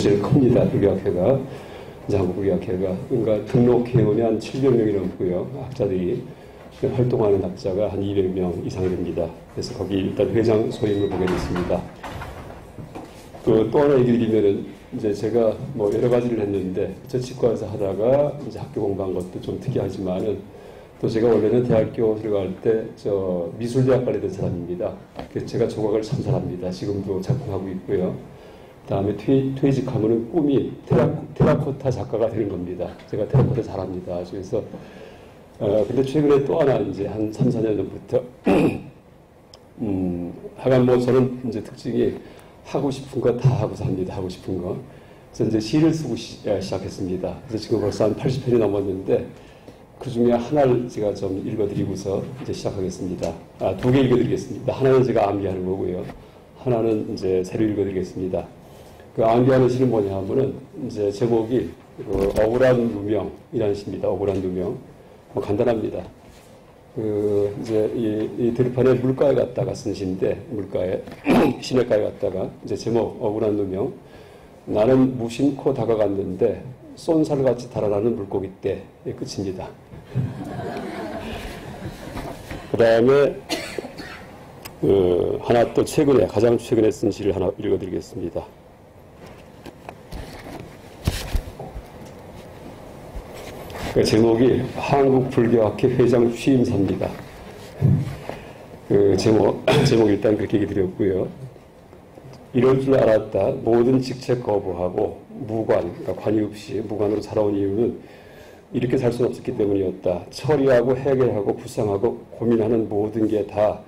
제일 큽니다. 불교학회가. 이제 한국불교학회가. 그러니까 등록 회원이 한 700명이 넘고요. 학자들이 활동하는 학자가 한 200명 이상 됩니다. 그래서 거기 일단 회장 소임을 보게 됐습니다. 또 하나 얘기 드리면은 이제 제가 뭐 여러 가지를 했는데 저 치과에서 하다가 이제 학교 공부한 것도 좀 특이하지만은 또 제가 원래는 대학교 들어갈 때 저 미술대학 관련된 사람입니다. 그래서 제가 조각을 참 잘합니다. 지금도 작품하고 있고요. 그다음에 퇴직하면은 꿈이 테라코타 작가가 되는 겁니다. 제가 테라코타 잘합니다. 그래서 근데 최근에 또 하나 이제 한 3, 4년 전부터 하여간 뭐 저는 이제 특징이 하고 싶은 거 다 하고 삽니다. 하고 싶은 거. 그래서 이제 시를 쓰고 시작했습니다. 그래서 지금 벌써 한 80편이 넘었는데 그 중에 하나를 제가 좀 읽어드리고서 이제 시작하겠습니다. 두 개 읽어드리겠습니다. 하나는 제가 암기하는 거고요. 하나는 이제 새로 읽어드리겠습니다. 그 암기하는 시는 뭐냐 하면은 이제 제목이 억울한 누명이라는 시입니다. 억울한 누명. 뭐 간단합니다. 이제 이 들판에 물가에 갔다가 쓴 시인데, 물가에, 시냇가에 갔다가, 이제 제목, 억울한 누명. 나는 무심코 다가갔는데, 쏜살같이 달아나는 물고기 때, 끝입니다. 그 다음에, 하나 또 가장 최근에 쓴 시를 하나 읽어드리겠습니다. 그 제목이 한국불교학회 회장 취임사입니다. 그 제목 일단 그렇게 얘기 드렸고요. 이럴 줄 알았다. 모든 직책 거부하고 무관, 그러니까 관이 없이 무관으로 살아온 이유는 이렇게 살 수는 없었기 때문이었다. 처리하고 해결하고 불쌍하고 고민하는 모든 게 다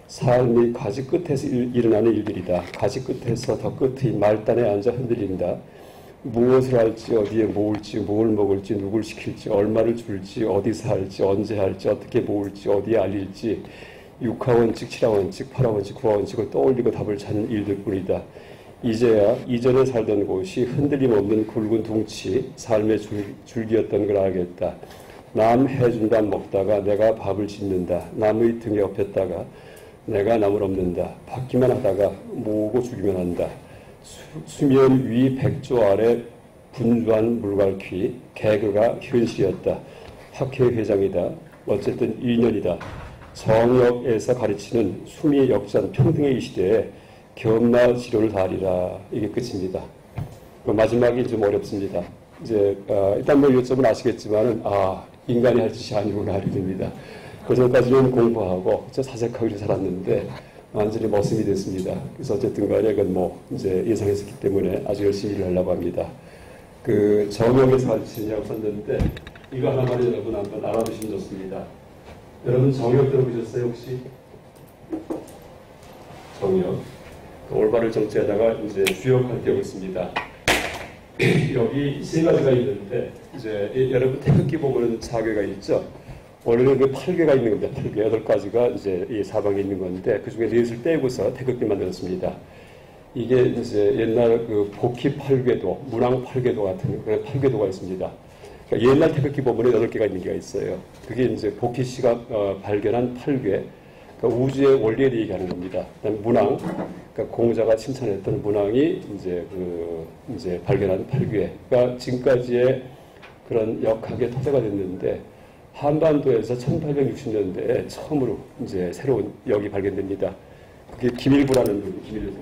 삶의 가지 끝에서 일어나는 일들이다. 가지 끝에서 더 끝의 말단에 앉아 흔들린다. 무엇을 할지, 어디에 모을지, 뭘 먹을지, 누굴 시킬지, 얼마를 줄지, 어디서 할지, 언제 할지, 어떻게 모을지, 어디에 알릴지, 6하원칙, 7하원칙, 8하원칙, 9하원칙을 떠올리고 답을 찾는 일들 뿐이다. 이제야 이전에 살던 곳이 흔들림 없는 굵은 둥치, 삶의 줄기였던 걸 알겠다. 남 해준다 먹다가 내가 밥을 짓는다. 남의 등에 업혔다가 내가 남을 업는다. 받기만 하다가 모으고 주기만 한다. 수면 위 백조 아래 분주한 물갈퀴, 개그가 현실이었다. 학회 회장이다. 어쨌든 2년이다. 정역에서 가르치는 수미 역산 평등의 이 시대에 겸나 지론을 다하리라. 이게 끝입니다. 마지막이 좀 어렵습니다. 이제 일단 뭐 요점은 아시겠지만은 인간이 할 짓이 아니구나 하게 됩니다. 그 전까지는 공부하고 저 사색하기로 살았는데 완전히 머슴이 됐습니다. 그래서 어쨌든 간에 그건 뭐 이제 예상했었기 때문에 아주 열심히 일을 하려고 합니다. 그 정역에서 가르치느냐고 썼는데 이거 하나만 여러분 한번 알아두시면 좋습니다. 여러분 정역 들어보셨어요 혹시? 정역. 올바를 정치에다가 이제 주역할 게 있습니다. 여기 세 가지가 있는데 이제 여러분 태극기 보면은 4개가 있죠. 원래는 그 8개가 있는 겁니다. 8개, 8가지가 이제 이 사방에 있는 건데, 그 중에 넷을 떼고서 태극기 만들었습니다. 이게 이제 옛날 그 복희 8궤도, 문왕 8궤도 같은 그런 8궤도가 있습니다. 그러니까 옛날 태극기 보면에 8개가 있는 게 있어요. 그게 이제 복희 씨가 발견한 8궤, 그러니까 우주의 원리에 대해 얘기하는 겁니다. 그다음에 문왕, 그러니까 공자가 칭찬했던 문왕이 이제 발견한 8궤가 지금까지의 그런 역학의 토대가 됐는데, 한반도에서 1860년대에 처음으로 이제 새로운 역이 발견됩니다. 그게 김일부라는 분, 김일부.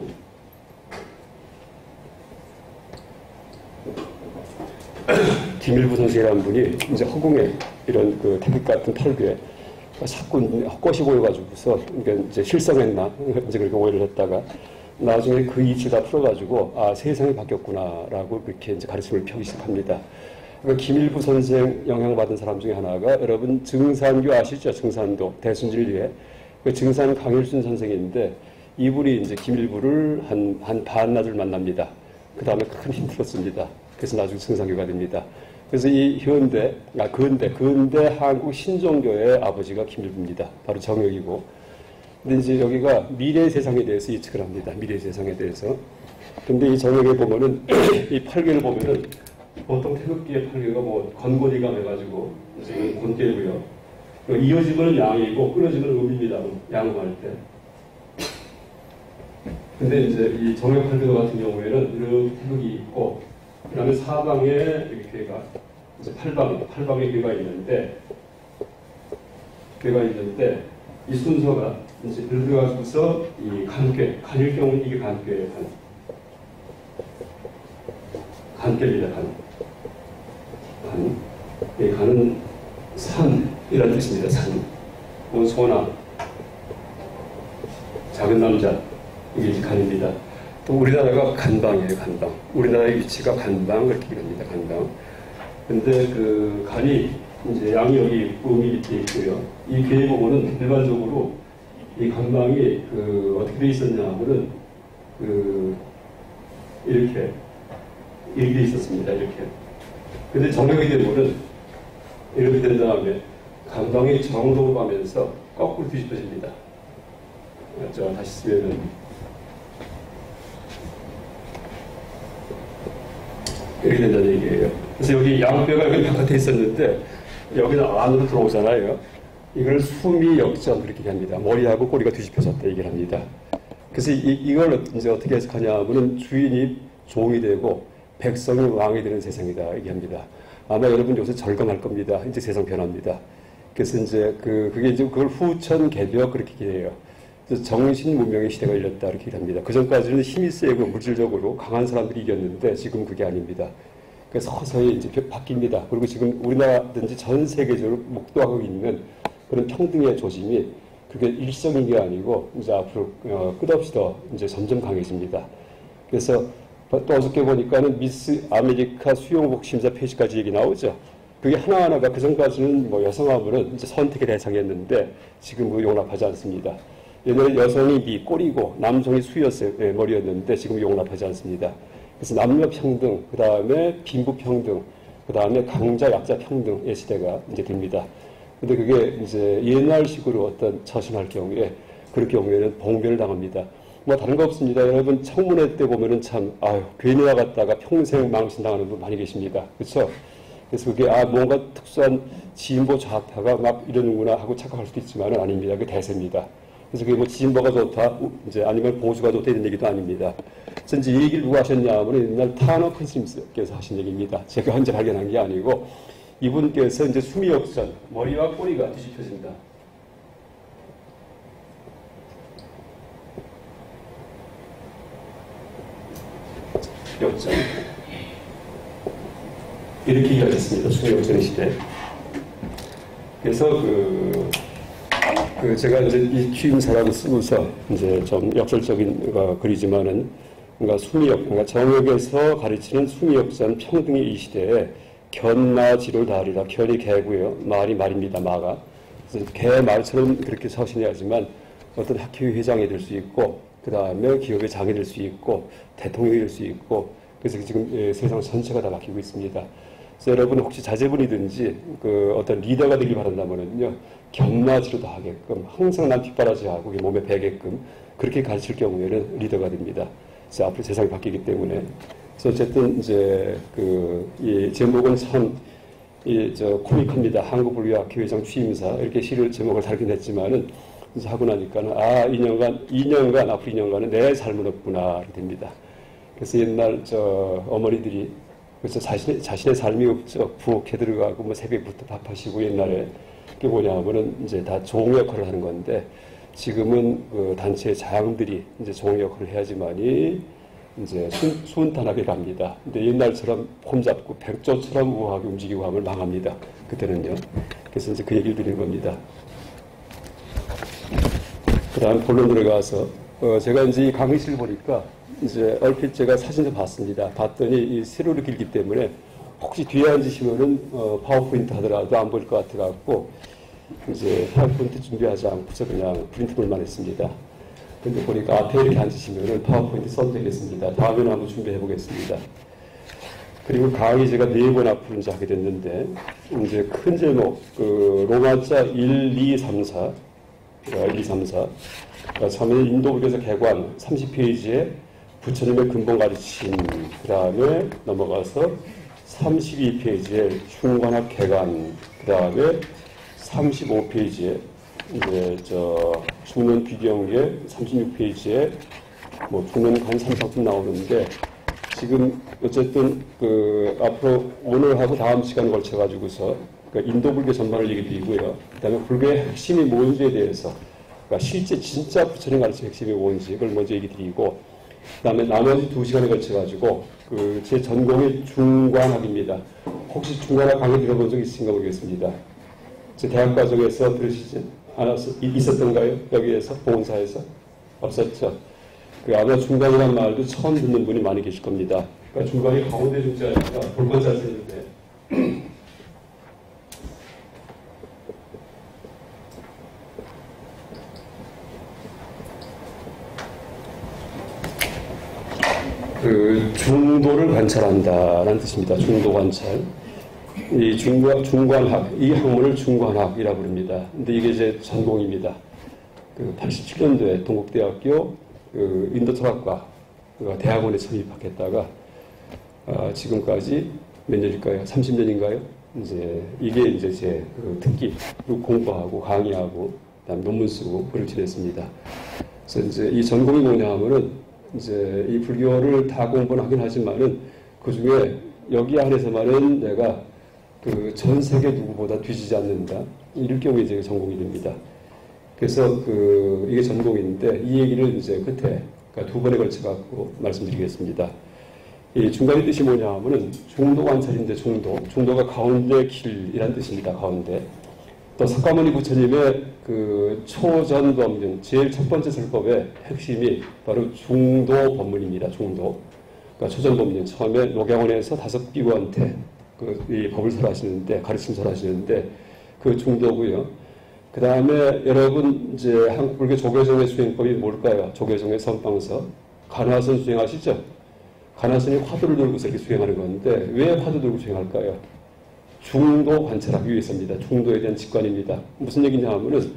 김일부 선생이라는 분이 이제 허공에 이런 그 태극 같은 8개 사건 헛것이 보여가지고서 그러니까 이제 실성했나 이제 그렇게 오해를 했다가 나중에 그 이치를 다 풀어가지고 세상이 바뀌었구나라고 그렇게 이제 가르침을 펴기 시작합니다. 김일부 선생 영향받은 사람 중에 하나가 여러분 증산교 아시죠? 증산도 대순진리에 그 증산 강일순 선생인데 이분이 이제 김일부를 한 반나절 만납니다. 그 다음에 큰 힘들었습니다. 그래서 나중에 증산교가 됩니다. 그래서 이 근대 한국 신종교의 아버지가 김일부입니다. 바로 정역이고. 근데 이제 여기가 미래 세상에 대해서 예측을 합니다. 미래 세상에 대해서. 근데 이 정역에 보면은 이 8개를 보면은 보통 태극기의 8개가 뭐 건고리가 해가지고 지금 곤대고요. 이어지면 양이고 끊어지면 음입니다. 양음할 때. 근데 이제 이 정액 활비도 같은 경우에는 이렇게 흙이 있고, 그 다음에 사방에 이렇게가 이제 팔방에 괴가 있는데, 이 순서가 이제 들어가서 이 간일 경우는 이게 간괴예요. 간괴입니다. 이 간은 산이라는 뜻입니다. 산. 소나 작은 남자, 이게 이제 간입니다. 또 우리나라가 간방이에요. 간방. 우리나라의 위치가 간방 그렇게 얘기합니다. 간방. 근데 그 간이 이제 양이 여기 있고 음이 밑에 있고요. 이 괴에 보면은 일반적으로 이 간방이 그 어떻게 돼 있었냐 하면은 그 이렇게 돼 있었습니다. 이렇게. 근데 정력이 되면은 이렇게 된 다음에 간방이 정도로 가면서 거꾸로 뒤집어집니다. 저 다시 쓰면은 이렇게 된다는 얘기예요. 그래서 여기 양뼈가 여기 바깥에 있었는데 여기는 안으로 들어오잖아요. 이걸 수미역전 그렇게 합니다. 머리하고 꼬리가 뒤집혀졌다 얘기를 합니다. 그래서 이걸 이제 어떻게 해석하냐 하면 주인이 종이 되고 백성이 왕이 되는 세상이다 얘기합니다. 아마 여러분 요새 절감할 겁니다. 이제 세상 변합니다. 그래서 이제 그게 이제 그걸 후천 개벽 그렇게 얘기해요. 정신 문명의 시대가 열렸다 이렇게 합니다. 그 전까지는 힘이 세고 물질적으로 강한 사람들이 이겼는데 지금 그게 아닙니다. 그래서 서서히 이제 바뀝니다. 그리고 지금 우리나라든지 전 세계적으로 목도하고 있는 그런 평등의 조짐이 그게 일시적인 게 아니고 이제 앞으로 끝없이 더 이제 점점 강해집니다. 그래서 또 어저께 보니까는 미스 아메리카 수영복 심사 페이지까지 얘기 나오죠. 그게 하나하나가 그 전까지는 뭐 여성하고는 이제 선택의 대상이었는데 지금 용납하지 않습니다. 옛날에 여성이 미 꼬리고 남성이 수였어요. 머리였는데 지금 용납하지 않습니다. 그래서 남녀 평등, 그 다음에 빈부 평등, 그 다음에 강자 약자 평등의 시대가 이제 됩니다. 근데 그게 이제 옛날식으로 어떤 처신할 경우에 그럴 경우에는 봉변을 당합니다. 뭐 다른 거 없습니다. 여러분 청문회 때 보면은 참 괜히 나갔다가 평생 망신당하는 분 많이 계십니다. 그렇죠? 그래서 그게 뭔가 특수한 진보 좌파가 막 이러는구나 하고 착각할 수도 있지만은 아닙니다. 그게 대세입니다. 그래서 그게 뭐 진보가 좋다, 이제 아니면 보수가 좋다 이런 얘기도 아닙니다. 그래서 이제 이 얘기를 누가 하셨냐 하면 옛날 타너 컨심스께서 하신 얘기입니다. 제가 현재 발견한 게 아니고 이분께서 이제 수미역전, 머리와 꼬리가 뒤집혀진다. 역전. 이렇게 이야기했습니다. 수미역전 시대. 그래서 제가 이제 이 취임사라고 쓰고서 이제 좀 역설적인 거 그리지만은 그러니까 그러니까 정역에서 가르치는 수미역전 평등의 이 시대에 견마지를 다하리라. 견이 개고요. 말이 말입니다. 마가. 그래서 개 말처럼 그렇게 서신해야지만 어떤 학교의 회장이 될 수 있고 그 다음에 기업의 장이 될 수 있고 대통령이 될 수 있고 그래서 지금 세상 전체가 다 바뀌고 있습니다. 그래서 여러분 혹시 자제분이든지 어떤 리더가 되길 바란다면은요 견마지로 다 하게끔 항상 난 뒷바라지하고 몸에 배게끔 그렇게 가르칠 경우에는 리더가 됩니다. 그래서 앞으로 세상이 바뀌기 때문에 그래서 어쨌든 이제 이 제목은 참 코믹합니다. 한국불교학회 회장 취임사 이렇게 시를 제목을 달긴 했지만은 이제 하고 나니까는 2년간 앞으로 2년간은 내 삶은 없구나 이렇게 됩니다. 그래서 옛날 어머니들이 그래서 자신의 삶이 없죠. 부엌에 들어가고 뭐 새벽부터 밥하시고 옛날에 그게 뭐냐면은 이제 다 종 역할을 하는 건데 지금은 단체의 자양들이 이제 종 역할을 해야지만이 이제 순탄하게 갑니다. 근데 옛날처럼 폼 잡고 백조처럼 우아하게 움직이고 하면 망합니다. 그때는요. 그래서 이제 그 얘기를 드리는 겁니다. 그 다음 본론 들어가서 제가 이제 이 강의실을 보니까 이제 얼핏 제가 사진을 봤습니다. 봤더니 이 세로로 길기 때문에 혹시 뒤에 앉으시면은 파워포인트 하더라도 안 보일 것 같아갖고 이제 파워포인트 준비하지 않고서 그냥 프린트볼만 했습니다. 근데 보니까 앞에 이렇게 앉으시면은 파워포인트 써도 되겠습니다. 다음에는 한번 준비해 보겠습니다. 그리고 강의 제가 4번 앞으로 이제 하게 됐는데 이제 큰 제목 로마자 1, 2, 3, 4 처음에 인도불교에서 개관 30페이지에 부처님의 근본 가르침 그 다음에 넘어가서 32페이지에 흉관학 개관 그 다음에 35페이지에 이제 죽는 비경계 36페이지에 뭐 중론 한 3, 4분 나오는데 지금 어쨌든 앞으로 오늘하고 다음 시간 걸쳐가지고서 인도 불교 전반을 얘기 드리고요. 그다음에 불교의 핵심이 뭔지에 대해서 실제 진짜 부처님 가르치는 핵심이 뭔지 그걸 먼저 얘기 드리고 그다음에 나머지 2시간에 걸쳐가지고 제 전공이 중관학입니다. 혹시 중관학 강의 들어본 적 있으신가 모르겠습니다. 제 대학 과정에서 들으시지 있었던가요? 여기에서 봉사에서 없었죠. 아마 중간이라는 말도 처음 듣는 분이 많이 계실 겁니다. 그러니까 중간이 가운데 중자니까 볼건 자세인데 중도를 관찰한다라는 뜻입니다. 중도 관찰. 이 중관학, 이 학문을 중관학이라고 부릅니다. 근데 이게 제 전공입니다. 87년도에 동국대학교 인도철학과 대학원에 처음 입학했다가 지금까지 몇 년일까요? 30년인가요? 이게 이제 제 특기, 공부하고 강의하고 그다음 논문 쓰고 그를 지냈습니다. 그래서 이제 이 전공이 뭐냐 하면은 이제 이 불교를 다 공부는 하긴 하지만은 그 중에 여기 안에서만은 내가 전 세계 누구보다 뒤지지 않는다. 이럴 경우에 이제 전공이 됩니다. 그래서 이게 전공인데 이 얘기를 이제 끝에 그러니까 2번에 걸쳐 갖고 말씀드리겠습니다. 이 중간의 뜻이 뭐냐 하면은 중도 관찰인데 중도가 가운데 길이란 뜻입니다. 가운데. 또 석가모니 부처님의 초전법문 제일 첫 번째 설법의 핵심이 바로 중도 법문입니다. 중도. 그러니까 초전법문 처음에 녹양원에서 5비구한테 이 법을 설하시는데 가르침 설하시는데 그 중도고요. 그 다음에 여러분 이제 한국 불교 조계종의 수행법이 뭘까요? 조계종의 선방서 간화선 수행하시죠? 간화선이 화두를 들고서 이렇게 수행하는 건데 왜 화두 들고 수행할까요? 중도 관찰하기 위해서입니다. 중도에 대한 직관입니다. 무슨 얘기냐 하면은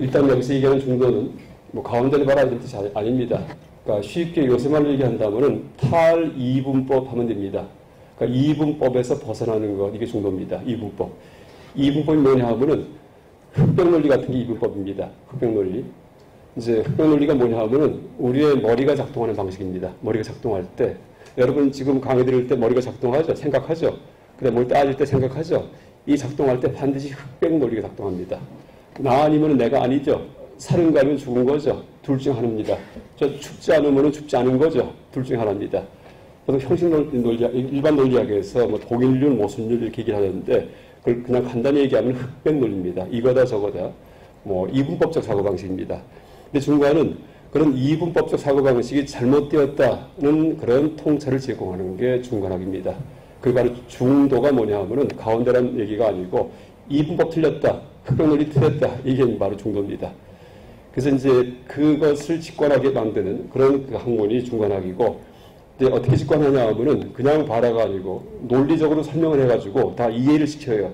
일단 여기서 얘기하는 중도는 뭐 가운데를 말하는 뜻이 아닙니다. 그러니까 쉽게 요새말로 얘기한다면은 탈이분법 하면 됩니다. 그러니까 이분법에서 벗어나는 것 이게 중도입니다. 이분법. 이분법이 뭐냐 하면은 흑백논리 같은 게 이분법입니다. 흑백논리. 이제 흑백논리가 뭐냐 하면은 우리의 머리가 작동하는 방식입니다. 머리가 작동할 때 여러분 지금 강의 들을 때 머리가 작동하죠. 생각하죠. 그다음에 뭘 따질 때 생각하죠. 이 작동할 때 반드시 흑백논리가 작동합니다. 나 아니면 내가 아니죠. 살은 가면 죽은 거죠. 둘 중 하나입니다. 춥지 않으면 춥지 않은 거죠. 둘 중 하나입니다. 형식 논리학, 일반 논리학에서 뭐 동일률, 모순율 이렇게 얘기를 하는데 그걸 그냥 간단히 얘기하면 흑백 논리입니다. 이거다 저거다. 뭐 이분법적 사고방식입니다. 근데 중간은 그런 이분법적 사고방식이 잘못되었다는 그런 통찰을 제공하는 게 중간학입니다. 그게 바로 중도가 뭐냐 하면은 가운데라는 얘기가 아니고 이분법 틀렸다. 흑백 논리 틀렸다. 이게 바로 중도입니다. 그래서 이제 그것을 직관하게 만드는 그런 학문이 중간학이고 이제 어떻게 직관하냐 하면은 그냥 봐라가 아니고 논리적으로 설명을 해가지고 다 이해를 시켜요.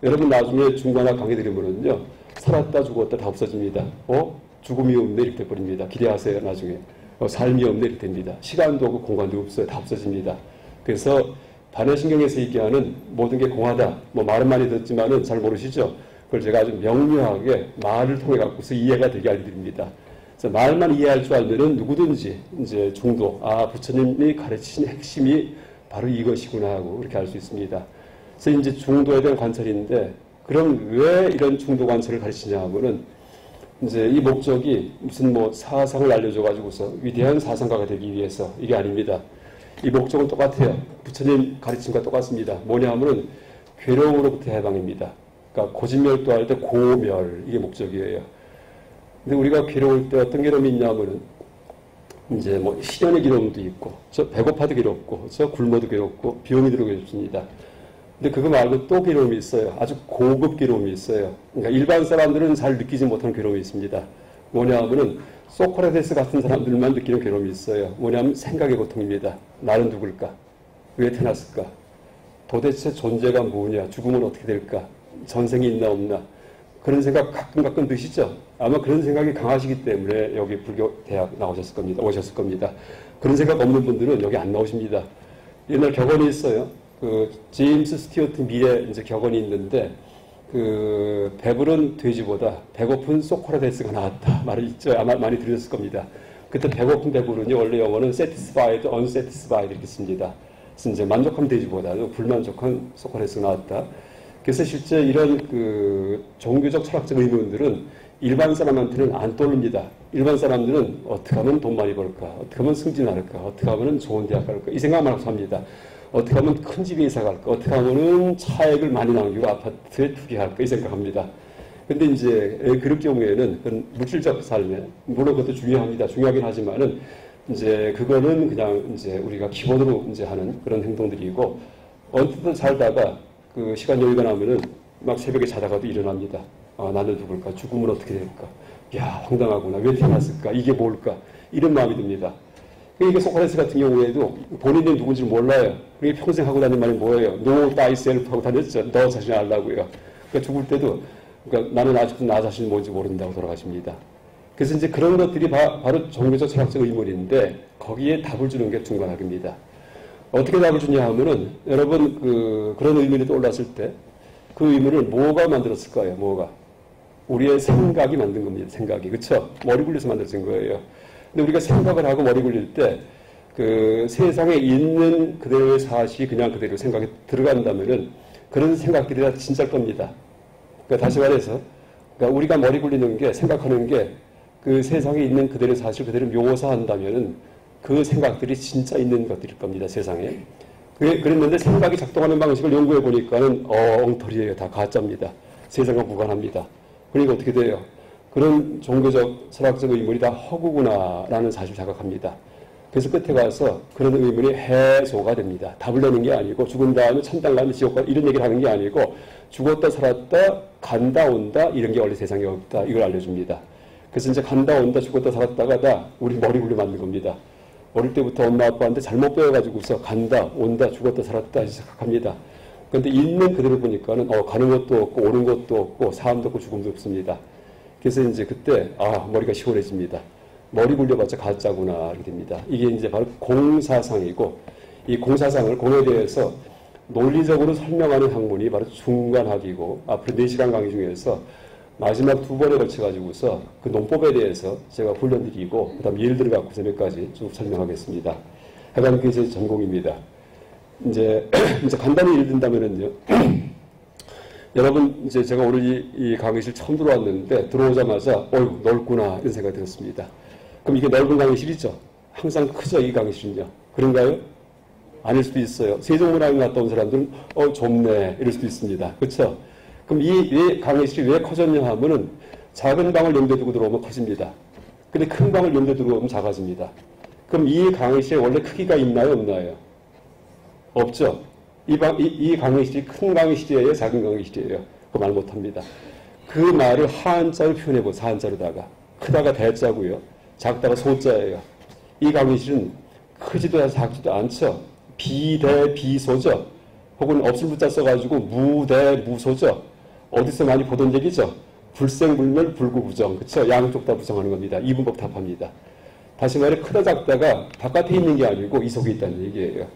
여러분 나중에 중간학 강의 들으면은요 살았다 죽었다 다 없어집니다. 죽음이 없네 이렇게 돼버립니다. 기대하세요 나중에. 삶이 없네 이렇게 됩니다. 시간도 없고 공간도 없어요. 다 없어집니다. 그래서 반야신경에서 얘기하는 모든 게 공하다. 뭐 말은 많이 듣지만은 잘 모르시죠. 그걸 제가 아주 명료하게 말을 통해 갖고서 이해가 되게 알려드립니다. 그래서 말만 이해할 줄 알면은 누구든지 이제 중도, 부처님이 가르치신 핵심이 바로 이것이구나 하고 그렇게 알 수 있습니다. 그래서 이제 중도에 대한 관찰인데, 그럼 왜 이런 중도 관찰을 가르치냐 하면은 이제 이 목적이 무슨 뭐 사상을 알려줘가지고서 위대한 사상가가 되기 위해서 이게 아닙니다. 이 목적은 똑같아요. 부처님 가르침과 똑같습니다. 뭐냐 하면은 괴로움으로부터 해방입니다. 그러니까 고진멸도할 때 고멸, 이게 목적이에요. 근데 우리가 괴로울 때 어떤 괴로움이 있냐면은 이제 뭐 시련의 괴로움도 있고, 저 배고파도 괴롭고, 저 굶어도 괴롭고, 비용이 들어도 괴롭습니다. 근데 그거 말고 또 괴로움이 있어요. 아주 고급 괴로움이 있어요. 그러니까 일반 사람들은 잘 느끼지 못하는 괴로움이 있습니다. 뭐냐 하면은 소크라테스 같은 사람들만 느끼는 괴로움이 있어요. 뭐냐면 생각의 고통입니다. 나는 누굴까? 왜 태어났을까? 도대체 존재가 뭐냐? 죽으면 어떻게 될까? 전생이 있나 없나? 그런 생각 가끔 드시죠? 아마 그런 생각이 강하시기 때문에 여기 불교 대학 오셨을 겁니다. 그런 생각 없는 분들은 여기 안 나오십니다. 옛날 격언이 있어요. 제임스 스튜어트 밀의 이제 격언이 있는데, 배부른 돼지보다 배고픈 소크라테스가 나았다. 말을 있죠. 아마 많이 들으셨을 겁니다. 그때 배고픈 배부르니 원래 영어는 satisfied, unsatisfied 이렇게 씁니다. 그래서 이제 만족한 돼지보다도 불만족한 소크라테스가 나왔다. 그래서 실제 이런 그 종교적 철학적 의문들은 일반 사람한테는 안 떠오릅니다. 일반 사람들은 어떻게 하면 돈 많이 벌까? 어떻게 하면 승진할까? 어떻게 하면 좋은 대학 갈까? 이 생각만 하고 삽니다. 어떻게 하면 큰 집에 이사 갈까? 어떻게 하면은 차액을 많이 남기고 아파트에 투기할까? 이 생각합니다. 근데 이제 그럴 경우에는 그런 물질적 삶에, 물론 그것도 중요합니다. 중요하긴 하지만은 이제 그거는 그냥 이제 우리가 기본으로 이제 하는 그런 행동들이고, 언뜻 살다가 그 시간 여유가 나면은 막 새벽에 자다가도 일어납니다. 아, 나는 누굴까? 죽으면 어떻게 될까? 야, 황당하구나. 왜 태어났을까? 이게 뭘까? 이런 마음이 듭니다. 그러니까 소크라테스 같은 경우에도 본인이 누군지 몰라요. 그게 평생 하고 다니는 말이 뭐예요? Know thyself 하고 다녔죠. 너 자신을 알라고요. 그러니까 죽을 때도 그러니까 나는 아직도 나 자신이 뭔지 모른다고 돌아가십니다. 그래서 이제 그런 것들이 바로 종교적 철학적 의문인데 거기에 답을 주는 게 중간학입니다. 어떻게 답을 주냐 하면은 여러분 그런 의문이 떠올랐을 때 그 의문을 뭐가 만들었을까요? 뭐가? 우리의 생각이 만든 겁니다. 생각이. 그렇죠? 머리 굴려서 만들어진 거예요. 근데 우리가 생각을 하고 머리 굴릴 때 그 세상에 있는 그대로의 사실이 그냥 그대로 생각에 들어간다면은 그런 생각들이 다 진짜일 겁니다. 그러니까 다시 말해서 그러니까 우리가 머리 굴리는 게 생각하는 게 그 세상에 있는 그대로의 사실 그대로 묘사한다면은 그 생각들이 진짜 있는 것들일 겁니다. 세상에. 그랬는데 생각이 작동하는 방식을 연구해 보니까는 엉터리예요. 다 가짜입니다. 세상과 무관합니다. 그러니까 어떻게 돼요? 그런 종교적, 철학적 의문이 다 허구구나라는 사실을 자각합니다. 그래서 끝에 가서 그런 의문이 해소가 됩니다. 답을 내는 게 아니고 죽은 다음에 천당 가면 지옥 가 이런 얘기를 하는 게 아니고 죽었다 살았다 간다 온다 이런 게 원래 세상에 없다 이걸 알려줍니다. 그래서 이제 간다 온다 죽었다 살았다가 다 우리 머리 굴려 만든 겁니다. 어릴 때부터 엄마 아빠한테 잘못 배워가지고서 간다 온다 죽었다 살았다 생각합니다. 그런데 있는 그대로 보니까는 가는 것도 없고 오는 것도 없고 삶도 없고 죽음도 없습니다. 그래서 이제 그때 머리가 시원해집니다. 머리 굴려봤자 가짜구나 이렇게 됩니다. 이게 이제 바로 공사상이고 이 공사상을 공에 대해서 논리적으로 설명하는 학문이 바로 중간학이고 앞으로 4시간 강의 중에서 마지막 2번에 걸쳐가지고서 그 논법에 대해서 제가 훈련드리고 그 다음 예를 들어갖고서 몇 가지 쭉 설명하겠습니다. 하여간 그게 제 전공입니다. 이제 간단히 예를 든다면은요. 여러분 이제 제가 오늘 이 강의실 처음 들어왔는데 들어오자마자 어휴 넓구나 이런 생각이 들었습니다. 그럼 이게 넓은 강의실이죠? 항상 크죠 이 강의실은요? 그런가요? 아닐 수도 있어요. 세종문화에 갔다 온 사람들은 좁네 이럴 수도 있습니다. 그렇죠? 그럼 이 강의실이 왜 커졌냐 하면은 작은 방을 염두에 두고 들어오면 커집니다. 근데 큰 방을 염두에 두고 오면 작아집니다. 그럼 이 강의실에 원래 크기가 있나요 없나요? 없죠? 이 강의실이 큰 강의실이에요 작은 강의실이에요? 그 말 못합니다. 그 말을 한자로 표현해보세요. 한자로다가 크다가 대자고요. 작다가 소자예요. 이 강의실은 크지도 작지도 않죠. 비대비소죠. 혹은 없을 부자 써가지고 무대무소죠. 어디서 많이 보던 얘기죠. 불생불멸 불구부정. 그쵸? 양쪽 다 부정하는 겁니다. 이분법 답합니다. 다시 말해 크다 작다가 바깥에 있는 게 아니고 이 속에 있다는 얘기예요.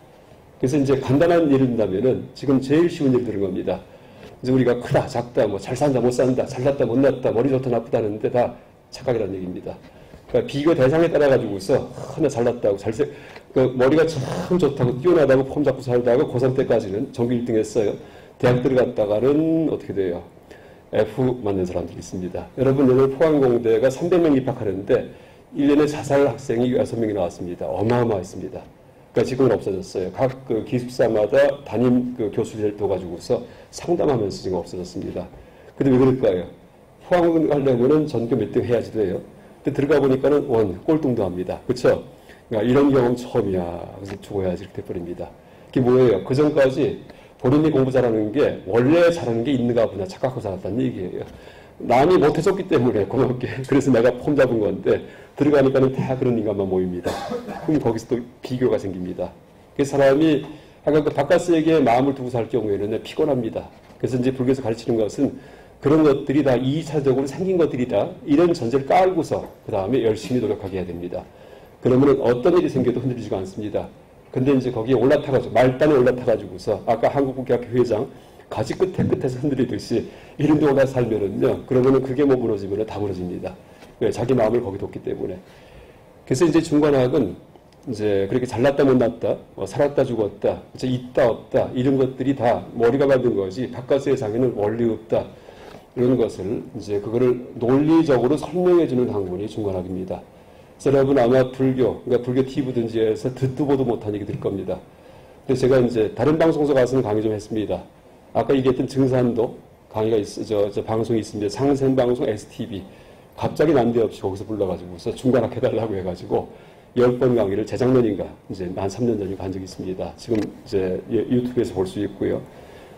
그래서 이제 간단한 예를 든다면은 지금 제일 쉬운 예를 들은 겁니다. 이제 우리가 크다 작다 뭐 잘 산다 못 산다 잘났다 못났다 머리 좋다 나쁘다 하는데 다 착각이라는 얘기입니다. 그러니까 비교 대상에 따라 가지고서 하나 잘났다고 머리가 참 좋다고 뛰어나다고 폼 잡고 살다가 고3 때까지는 전교 1등 했어요. 대학 들어갔다가는 어떻게 돼요? F 맞는 사람들이 있습니다. 여러분 오늘 포항공대가 300명 입학하는데 1년에 자살 학생이 6명이 나왔습니다. 어마어마했습니다. 그러니까 지금은 없어졌어요. 각 그 기숙사마다 담임 그 교수를 둬가지고서 상담하면서 지금 없어졌습니다. 근데 왜 그럴까요? 포항 가려면은 전교 몇 등 해야지 돼요. 근데 들어가 보니까는 꼴등도 합니다. 그렇죠? 그러니까 이런 경험 처음이야. 그래서 죽어야지 이렇게 돼버립니다. 그게 뭐예요? 그 전까지 본인이 공부 잘하는 게 원래 잘하는 게 있는가 보다 착각하고 살았다는 얘기예요. 남이 못해줬기 때문에 고맙게 그래서 내가 폼 잡은 건데 들어가니까는 다 그런 인간만 모입니다. 그럼 거기서 또 비교가 생깁니다. 그래서 사람이 그 바깥 세계에 마음을 두고 살 경우에는 피곤합니다. 그래서 이제 불교에서 가르치는 것은 그런 것들이 다 2차적으로 생긴 것들이다. 이런 전제를 깔고서 그 다음에 열심히 노력하게 해야 됩니다. 그러면 어떤 일이 생겨도 흔들리지가 않습니다. 근데 이제 거기에 올라타가지고 말단에 올라타가지고서 아까 한국국대학교 회장 가지 끝에서 흔들리듯이 이런 데 올라 살면은요. 그러면은 그게 뭐 무너지면은 다 무너집니다. 왜? 자기 마음을 거기 뒀기 때문에. 그래서 이제 중관학은 이제 그렇게 잘났다 못났다, 살았다 죽었다, 이제 있다 없다 이런 것들이 다 머리가 만든 거지 바깥 세상에는 원리 없다 이런 것을 이제 그거를 논리적으로 설명해주는 학문이 중관학입니다. 그래서 여러분 아마 불교, 그러니까 불교 TV든지에서 듣도 보도 못한 얘기 들 겁니다. 근데 제가 이제 다른 방송사 가서는 강의 좀 했습니다. 아까 얘기했던 증산도 강의가 방송이 있습니다. 상생방송 STV. 갑자기 난데없이 거기서 불러가지고서 중관학 해달라고 해가지고 10번 강의를 재작년인가 이제 한 3년 전에 간 적이 있습니다. 지금 이제 유튜브에서 볼 수 있고요.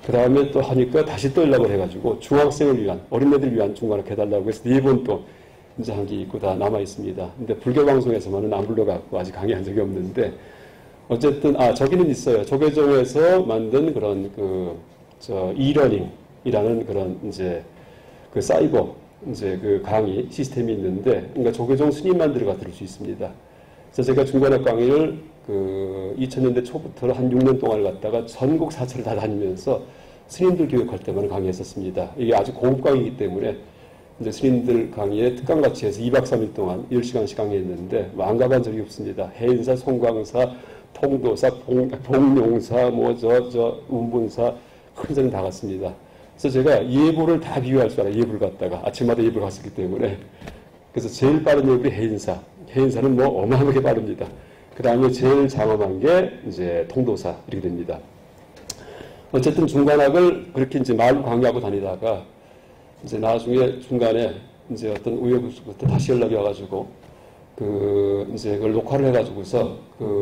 그 다음에 또 하니까 다시 또 연락을 해가지고 중학생을 위한, 어린애들 위한 중관학 해달라고 해서 4번 또 이제 한 게 있고 다 남아 있습니다. 근데 불교 방송에서만은 안 불러갖고 아직 강의한 적이 없는데 어쨌든 저기는 있어요. 조계종에서 만든 그런 이러닝이라는 그런 이제 그 사이버 이제 그 강의 시스템이 있는데, 그러니까 조계종 스님만 들어가 들을 수 있습니다. 그래서 제가 중관학 강의를 2000년대 초부터 한 6년 동안을 갔다가 전국 사찰을 다 다니면서 스님들 교육할 때만 강의했었습니다. 이게 아주 고급 강의이기 때문에 이제 스님들 강의에 특강같이 해서 2박 3일 동안 10시간씩 강의했는데 안 가본 적이 없습니다. 해인사, 송광사, 통도사, 봉용사, 운분사, 큰 데는 다 갔습니다. 그래서 제가 예보를 다 비교할 줄 알아요. 예보를 갔다가 아침마다 예보를 갔었기 때문에. 그래서 제일 빠른 예보이 해인사. 해인사는 뭐 어마어마하게 빠릅니다. 그 다음에 제일 장엄한 게 이제 통도사 이렇게 됩니다. 어쨌든 중관학을 그렇게 이제 말로 강의하고 다니다가 이제 나중에 중간에 이제 어떤 우여곡절부터 다시 연락이 와가지고 이제 그걸 녹화를 해가지고서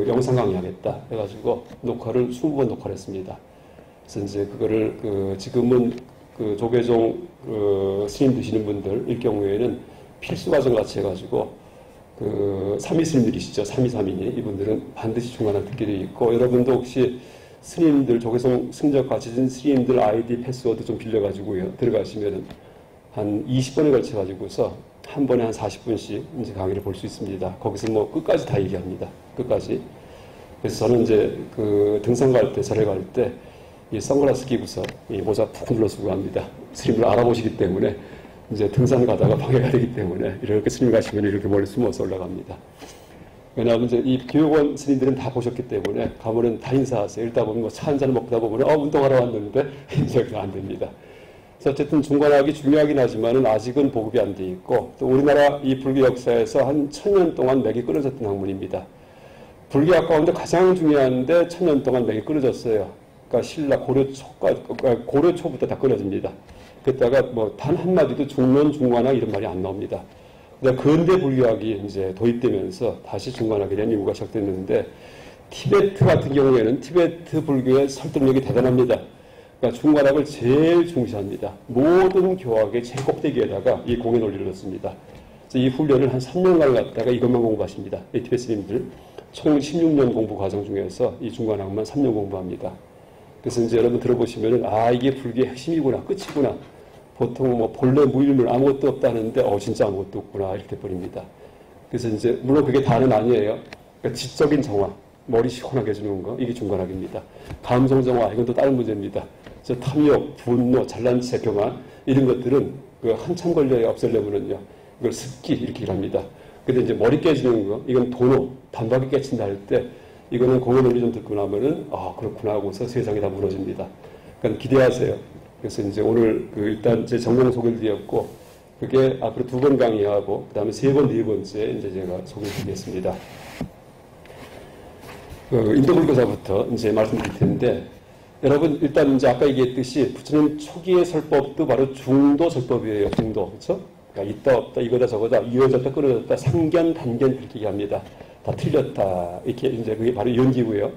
영상 강의하겠다 해가지고 녹화를 20번 녹화를 했습니다. 그래서 이제 그거를 지금은 조계종 스님 되시는 분들 일 경우에는 필수 과정 같이 해가지고 삼위 스님들이시죠. 삼위삼인이 이분들은 반드시 중관학 듣게 되어 있고, 여러분도 혹시 스님들 조계종 승적 가르치신 스님들 아이디 패스워드 좀 빌려가지고요 들어가시면은 한 20번에 걸쳐가지고서 한 번에 한 40분씩 이제 강의를 볼 수 있습니다. 거기서 뭐 끝까지 다 얘기합니다. 끝까지. 그래서 저는 이제 등산 갈 때, 절에 갈 때 이 선글라스 끼고서 이 모자 푹 눌러 쓰고 갑니다. 스님을 알아보시기 때문에 이제 등산 가다가 방해가 되기 때문에 이렇게 스님 가시면 이렇게 멀리 숨어서 올라갑니다. 왜냐하면 이제 이 교육원 스님들은 다 보셨기 때문에 가면은 다 인사하세요. 읽다 보면 뭐 차 한 잔 먹다 보면 운동하러 왔는데 인사가 안 됩니다. 그래서 어쨌든 중관학이 중요하긴 하지만은 아직은 보급이 안 돼 있고, 또 우리나라 이 불교 역사에서 한 1000년 동안 맥이 끊어졌던 학문입니다. 불교학 가운데 가장 중요한데 1000년 동안 맥이 끊어졌어요. 그러니까 신라 고려 초부터 다 끊어집니다. 그랬다가 뭐 단 한마디도 중론 중관학 이런 말이 안 나옵니다. 그러니까 근대 불교학이 이제 도입되면서 다시 중관학에 대한 연구가 시작됐는데, 티베트 같은 경우에는 티베트 불교의 설득력이 대단합니다. 그러니까 중관학을 제일 중시합니다. 모든 교학의 제일 꼭대기에다가 이 공의 논리를 넣습니다. 그래서 이 훈련을 한 3년간 갔다가 이것만 공부하십니다. 이 티베트 스님들 총 16년 공부 과정 중에서 이 중관학만 3년 공부합니다. 그래서 이제 여러분 들어보시면은 이게 불교의 핵심이구나, 끝이구나. 보통 뭐 본래 무일물 아무것도 없다는데 진짜 아무것도 없구나 이렇게 돼버립니다. 그래서 이제 물론 그게 다는 아니에요. 그러니까 지적인 정화, 머리 시원하게 해주는 거, 이게 중관학입니다. 감정 정화, 이건 또 다른 문제입니다. 탐욕, 분노, 잘난 체, 교만 이런 것들은 한참 걸려야 없애려면은요 이걸 습기 이렇게 일합니다. 근데 이제 머리 깨지는 거, 이건 도노, 단박에 깨친다 할 때 이거는 공의 논리 좀 듣고 나면은 그렇구나 하고서 세상이 다 무너집니다. 그러니까 기대하세요. 그래서 이제 오늘 일단 제 전공 소개를 드렸고, 그게 앞으로 2번 강의하고 그다음에 3번, 4번째 이제 제가 소개를 드리겠습니다. 인도 불교사부터 이제 말씀드릴 텐데, 여러분 일단 이제 아까 얘기했듯이 부처님 초기의 설법도 바로 중도 설법이에요. 중도, 그렇죠? 그러니까 있다 없다, 이거다 저거다, 이어졌다 끊어졌다, 상견 단견 그렇게 얘기합니다. 다 틀렸다 이렇게 이제 그게 바로 연기고요.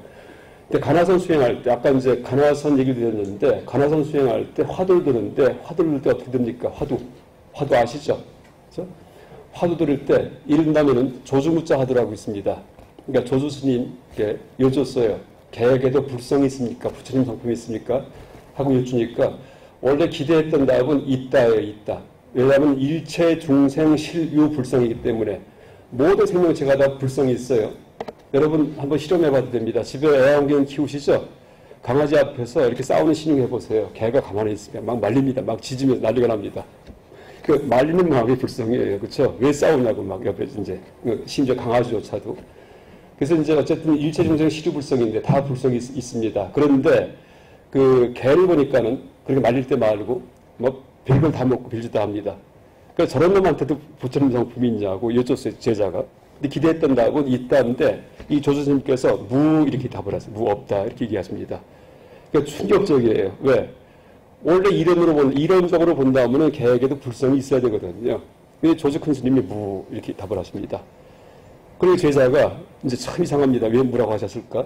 근데 간화선 수행할 때, 아까 이제 간화선 얘기 드렸는데, 간화선 수행할 때 화두를 드는데, 화두를 들 때 어떻게 됩니까? 화두 아시죠? 그렇죠? 화두 들을 때 이른다면은 조주무자 화두라고 있습니다. 그러니까 조주 스님께 여쭸어요. 개에게도 불성이 있습니까? 부처님 성품이 있습니까? 하고 여쭈니까 원래 기대했던 답은 있다예요. 있다. 왜냐하면 일체 중생 실유 불성이기 때문에 모든 생명체가 다 불성이 있어요. 여러분 한번 실험해봐도 됩니다. 집에 애완견 키우시죠? 강아지 앞에서 이렇게 싸우는 신용 해보세요. 개가 가만히 있으면 막 말립니다. 막 짖으면 난리가 납니다. 그 말리는 마음이 불성이에요. 그렇죠? 왜 싸우냐고 막 옆에 이제 심지어 강아지조차도. 그래서 이제 어쨌든 일체 중생 시류불성인데 다 불성이 있습니다. 그런데 그 개를 보니까는 그렇게 말릴 때 말고 뭐 별걸 다 먹고 빌지도 합니다. 그러니까 저런 놈한테도 부처님 성품이 있냐고 여쭈었어요, 제자가. 근데 기대했던다고 있다는데 이 조조스님께서 무 이렇게 답을 하세요. 무 없다 이렇게 얘기하십니다. 그러니까 충격적이에요. 왜? 원래 이론적으로 본다면은 개에게도 불성이 있어야 되거든요. 근데 조지 큰 스님이 무 이렇게 답을 하십니다. 그리고 제자가 이제 참 이상합니다. 왜 무라고 하셨을까?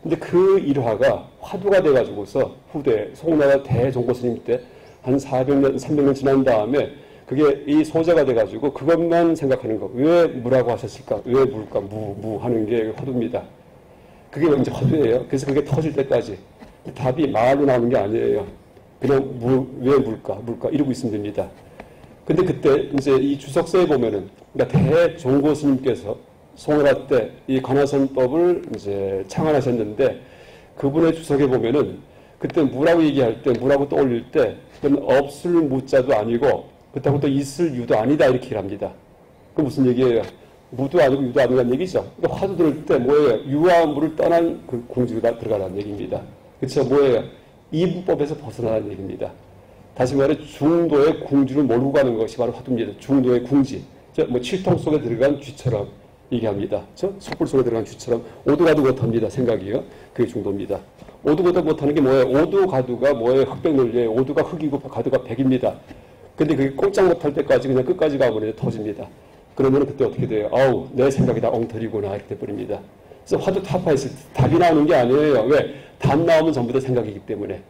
근데 그 일화가 화두가 돼가지고서 후대 송나라 대종고 스님 때 한 400년, 300년 지난 다음에 그게 이 소재가 돼가지고 그것만 생각하는 거. 왜 무라고 하셨을까? 왜 물까? 무 하는 게 화두입니다. 그게 이제 화두예요. 그래서 그게 터질 때까지. 답이 말로 나오는 게 아니에요. 그냥 왜 물까 이러고 있으면 됩니다. 근데 그때 이제 이 주석서에 보면은, 그러니까 대종고 스님께서 송나라 때 이 관화선법을 이제 창안하셨는데 그분의 주석에 보면은 그때 무라고 얘기할 때, 무라고 떠올릴 때, 그건 없을 무자도 아니고 그렇다고 또 있을 유도 아니다 이렇게 합니다. 그 무슨 얘기예요? 무도 아니고 유도 아니라는 얘기죠. 그러니까 화두 들을 때 뭐예요? 유와 무를 떠난 그 공주가 들어가라는 얘기입니다. 그렇죠? 뭐예요? 이분법에서 벗어나는 얘기입니다. 다시 말해 중도의 궁지를 몰고 가는 것이 바로 화두입니다. 중도의 궁지. 뭐 칠통 속에 들어간 쥐처럼 얘기합니다. 숯불 속에 들어간 쥐처럼 오도가도 못합니다. 생각이요. 그게 중도입니다. 오도가도 못하는 게 뭐예요? 오도가도가 뭐예요? 흑백 논리예요. 오도가 흑이고 가도가 백입니다. 근데 그게 꼼짝 못할 때까지 그냥 끝까지 가버리면 터집니다. 그러면 그때 어떻게 돼요? 아우, 내 생각이 다 엉터리구나 이렇게 돼버립니다. 그래서 화두 타파했을 때 답이 나오는 게 아니에요. 왜? 답 나오면 전부 다 생각이기 때문에.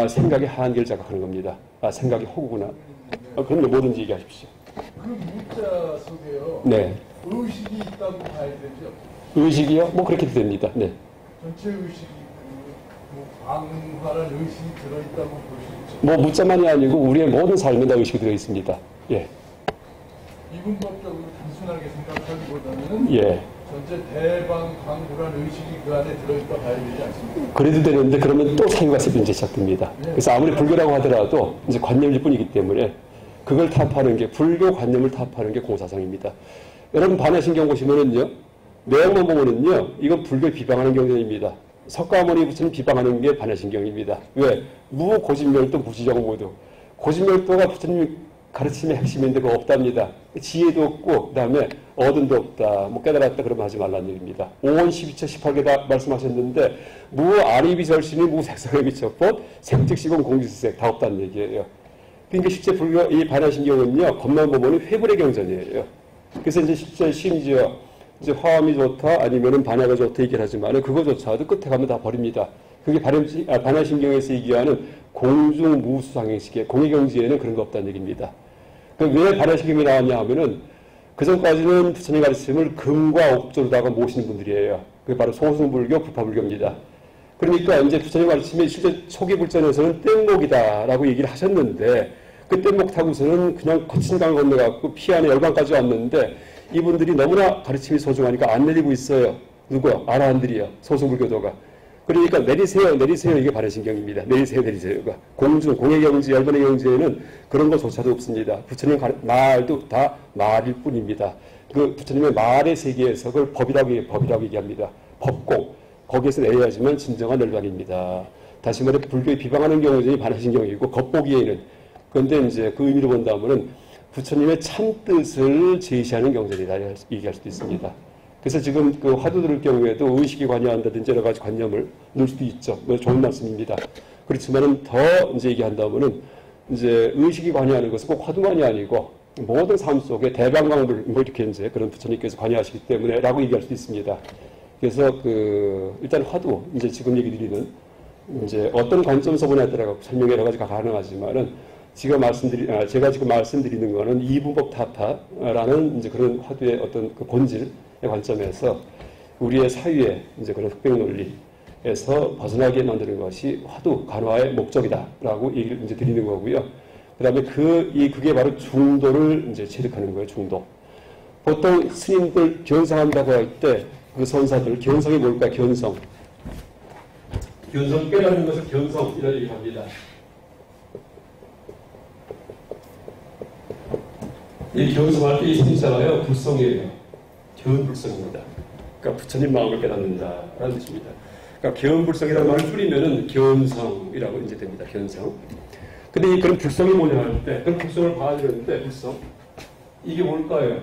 생각의 한계를 자각하는 겁니다. 생각이 허구구나. 그럼요, 뭐든지 얘기하십시오. 그 문자 속에요. 네. 의식이 있다고 봐야 되죠. 의식이요? 뭐 그렇게도 됩니다. 네. 전체 의식이 뭐 광활한 의식이 들어있다고 볼 수 있죠. 뭐 문자만이 아니고 우리의 모든 삶에 다 의식이 들어 있습니다. 예. 이분법적으로 단순하게 생각하기보다는 예. 전체 대방광활한 의식이 그 안에 들어있다 봐야 되지 않습니까? 그래도 되는데 그러면 또 사유가 이제 시작됩니다. 네. 그래서 아무리 불교라고 하더라도 이제 관념일 뿐이기 때문에 그걸 타파하는 게 불교 관념을 타파하는 게 공사상입니다. 여러분 반야신경 보시면은요, 내용만 보면은요, 이건 불교 비방하는 경전입니다. 석가모니 부처님 비방하는 게 반야신경입니다. 왜? 무고진멸도 무지정모도. 고진멸도가 부처님 가르침의 핵심인데 그거 없답니다. 지혜도 없고 그다음에 어른도 없다. 뭐 깨달았다 그러면 하지 말라는 얘기입니다. 5원 12처 18개 다 말씀하셨는데 무아리비설신이 무색상의 미처법 생즉시공 공지수색 다 없다는 얘기예요. 그러니까 실제 불교 이 반야신경은요, 겉만 보면 회불의 경전이에요. 그래서 이제 실제 심지어 이제 화엄이 좋다 아니면은 반야가 좋다 얘기를 하지만 그거조차도 끝에 가면 다 버립니다. 그게 반야신경에서 얘기하는 공중무수상행식의 공의경지에는 그런 거 없다는 얘기입니다. 왜 반야신경이 나왔냐 하면은 그전까지는 부처님 가르침을 금과 옥조로다가 모시는 분들이에요. 그게 바로 소승불교, 부파불교입니다. 그러니까 이제 부처님 가르침이 실제 초기 불전에서는 뗏목이다라고 얘기를 하셨는데 그 뗏목 타고서는 그냥 거친 강을 건너갖고 피안에 열반까지 왔는데 이분들이 너무나 가르침이 소중하니까 안 내리고 있어요. 누구요? 아라한들이요. 소승불교도가. 그러니까 내리세요, 내리세요. 이게 반야신경입니다. 내리세요, 내리세요가. 공중, 공의 경지, 열반의 경지에는 그런 것조차도 없습니다. 부처님 말도 다 말일 뿐입니다. 그 부처님의 말의 세계에서 그걸 법이라고 얘기합니다. 법공. 거기에서 내려야지만 진정한 열반입니다. 다시 말해 불교에 비방하는 경우는 반야신경이고 겉보기에는. 그런데 이제 그 의미로 본다면은 부처님의 참뜻을 제시하는 경전이다 얘기할 수도 있습니다. 그래서 지금 그 화두 들을 경우에도 의식이 관여한다든지 여러 가지 관념을 넣을 수도 있죠. 뭐 좋은 말씀입니다. 그렇지만은 더 이제 얘기한다면은 이제 의식이 관여하는 것은 꼭 화두만이 아니고 모든 삶 속에 대방광물 뭐 이렇게 이제 그런 부처님께서 관여하시기 때문에라고 얘기할 수도 있습니다. 그래서 그 일단 화두 이제 지금 얘기 드리는 이제 어떤 관점에서 보냐에 따라 설명이 여러 가지가 가능하지만은 제가 지금 말씀드리는 거는 이분법 타파라는 이제 그런 화두의 어떤 그 본질의 관점에서 우리의 사유의 이제 그런 흑백 논리에서 벗어나게 만드는 것이 화두 간화의 목적이다라고 얘기를 이제 드리는 거고요. 그다음에 그게 바로 중도를 이제 체득하는 거예요. 중도. 보통 스님들 견성한다고 할 때 그 선사들 견성이 뭘까? 견성 깨닫는 것을 견성이라고 얘기합니다. 이 견성할 때 이 생자가요, 불성이에요. 견불성입니다. 그러니까 부처님 마음을 깨닫는다라는 뜻입니다. 그러니까 견불성이라는 말을 줄이면은 견성이라고 이제 됩니다. 견성. 근데 이 그런 불성이 뭐냐 할 때, 그런 불성을 봐야 되는데, 불성. 이게 뭘까요?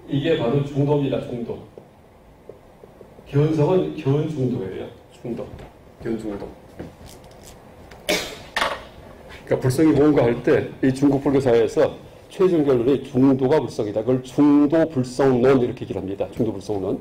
이게 바로 중도입니다. 중도. 견성은 견중도예요. 중도. 견중도. 그러니까 불성이 뭔가 할 때, 이 중국 불교사에서 최종 결론이 중도가 불성이다. 그걸 중도불성론 이렇게 얘기를 합니다. 중도불성론.